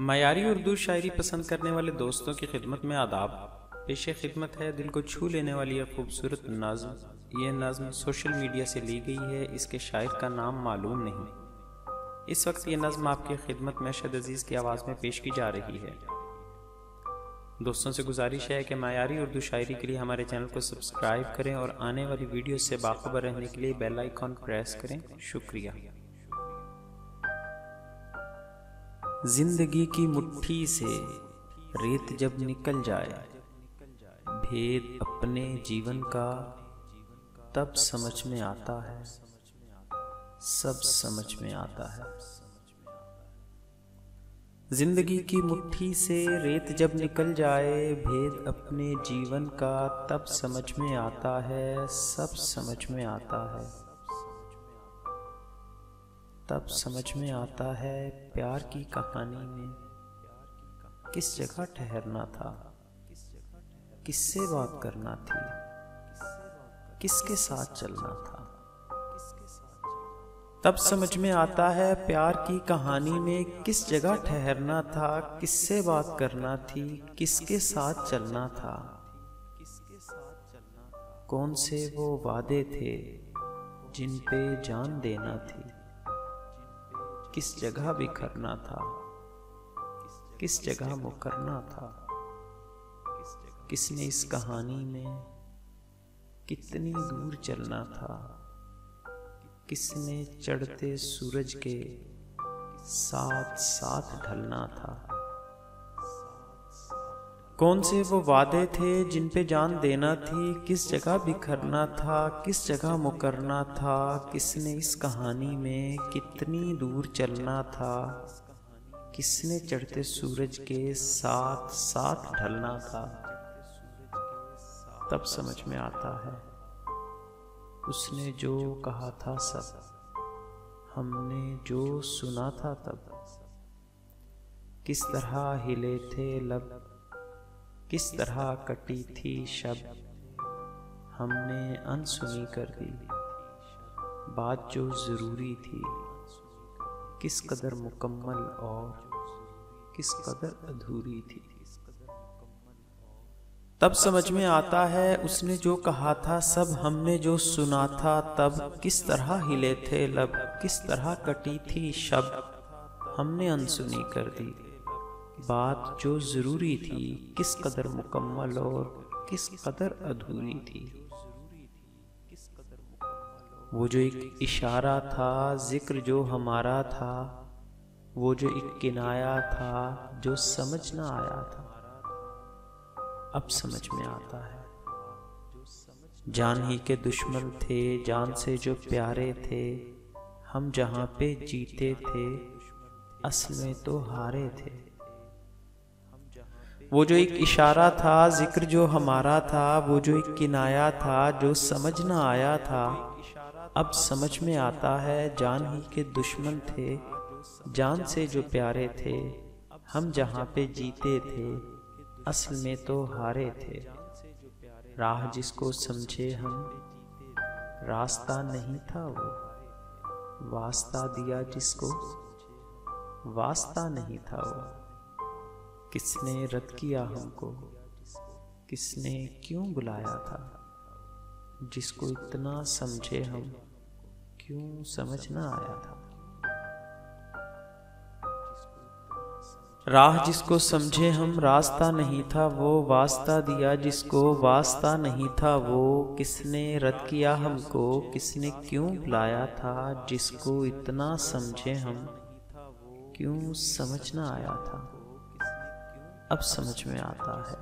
मयारी उर्दू शायरी पसंद करने वाले दोस्तों की खिदमत में आदाब। पेश खिदमत है दिल को छू लेने वाली यह खूबसूरत नज़्म। यह नज़्म सोशल मीडिया से ली गई है, इसके शायर का नाम मालूम नहीं। इस वक्त यह नज़्म आपकी खिदमत में अरशद अजीज़ की आवाज़ में पेश की जा रही है। दोस्तों से गुजारिश है कि मयारी उर्दू शायरी के लिए हमारे चैनल को सब्सक्राइब करें और आने वाली वीडियो से बाखबर रहने के लिए बेल आइकॉन प्रेस करें। शुक्रिया। जिंदगी की मुट्ठी से रेत जब निकल जाए, भेद अपने जीवन का तब समझ में आता है, सब समझ में आता है। जिंदगी की मुट्ठी से रेत जब निकल जाए, भेद अपने जीवन का तब समझ में आता है, सब समझ में आता है। तब समझ में आता है प्यार की कहानी में किस जगह ठहरना था, किससे बात करना थी, किसके साथ चलना था। तब समझ में आता है प्यार की कहानी में किस जगह ठहरना था, किससे बात करना थी, किसके साथ चलना था। कौन से वो वादे थे जिन पे जान देना थी, किस जगह बिखरना था, किस जगह मुकरना था। किसने इस कहानी में कितनी दूर चलना था, किसने चढ़ते सूरज के साथ साथ ढलना था। कौन से वो वादे थे जिन पे जान देना थी, किस जगह बिखरना था, किस जगह मुकरना था। किसने इस कहानी में कितनी दूर चलना था, किसने चढ़ते सूरज के साथ साथ ढलना था। तब समझ में आता है उसने जो कहा था सब, हमने जो सुना था तब। किस तरह हिले थे लब, किस तरह कटी थी शब, हमने अनसुनी कर दी बात जो ज़रूरी थी। किस कदर मुकम्मल और किस कदर अधूरी थी। तब समझ में आता है उसने जो कहा था सब, हमने जो सुना था तब। किस तरह हिले थे लब, किस तरह कटी थी शब, हमने अनसुनी कर दी बात जो ज़रूरी थी। किस कदर मुकम्मल और किस कदर अधूरी थी। वो जो एक इशारा था, जिक्र जो हमारा था, वो जो एक किनाया था जो समझ ना आया था, अब समझ में आता है। जान ही के दुश्मन थे, जान से जो प्यारे थे, हम जहाँ पे जीते थे असल में तो हारे थे। वो जो एक इशारा था, जिक्र जो हमारा था, वो जो एक किनाया था जो समझ ना आया था, अब समझ में आता है। जान ही के दुश्मन थे, जान से जो प्यारे थे, हम जहाँ पे जीते थे असल में तो हारे थे। राह जिसको समझे हम रास्ता नहीं था वो, वास्ता दिया जिसको वास्ता नहीं था वो। किसने रद्द किया हमको, किसने क्यों बुलाया था, जिसको इतना समझे हम क्यों समझ ना आया था। राह जिसको समझे हम रास्ता नहीं था वो, वास्ता दिया जिसको वास्ता नहीं था वो। किसने रद्द किया हमको, किसने क्यों बुलाया था, जिसको इतना समझे हम क्यों समझ ना आया था। अब समझ में आता है,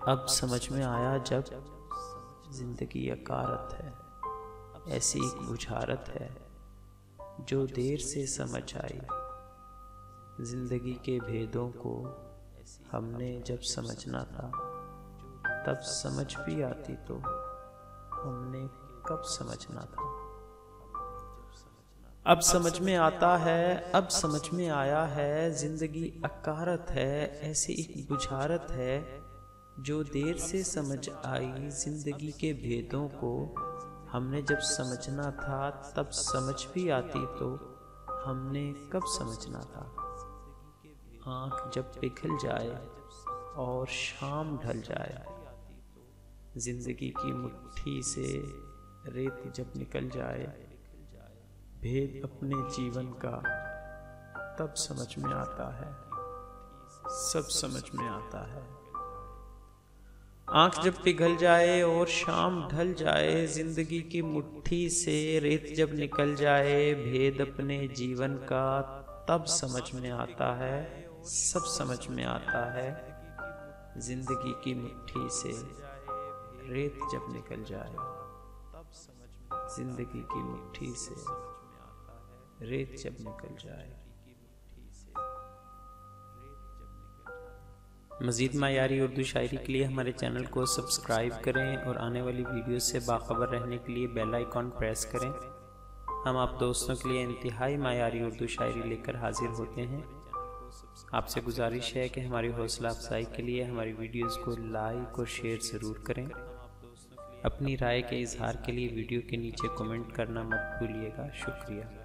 अब समझ में आया जब जिंदगी अकारत है, ऐसी एक बुझारत है जो देर से समझ आई। जिंदगी के भेदों को हमने जब समझना था, तब समझ भी आती तो हमने कब समझना था। अब समझ में आता है, अब समझ में आया है, जिंदगी अकारत है, ऐसी एक बुझारत है जो देर से समझ आई। जिंदगी के भेदों को हमने जब समझना था, तब समझ भी आती तो हमने कब समझना था। आँख जब पिघल जाए और शाम ढल जाए, जिंदगी की मुट्ठी से रेत जब निकल जाए, भेद अपने जीवन का तब समझ में आता है, सब समझ में आता है। आँख जब पिघल जाए और शाम ढल जाए, जिंदगी की मुट्ठी से रेत जब निकल जाए, भेद अपने जीवन का तब समझ में आता है, सब समझ में आता है। जिंदगी की मुट्ठी से रेत जब निकल जाए, जिंदगी की मुट्ठी से रेत जब निकल जाए। मज़ीद मायारी उर्दू शायरी के लिए हमारे चैनल को सब्सक्राइब करें और आने वाली वीडियो से बाखबर रहने के लिए बेल आइकॉन प्रेस करें। हम आप दोस्तों के लिए इंतहाई मायारी उर्दू शायरी लेकर हाजिर होते हैं। आपसे गुजारिश है कि हमारी हौसला अफजाई के लिए हमारी वीडियोस को लाइक और शेयर ज़रूर करें। अपनी राय के इजहार के लिए वीडियो के नीचे कमेंट करना मत भूलिएगा। शुक्रिया।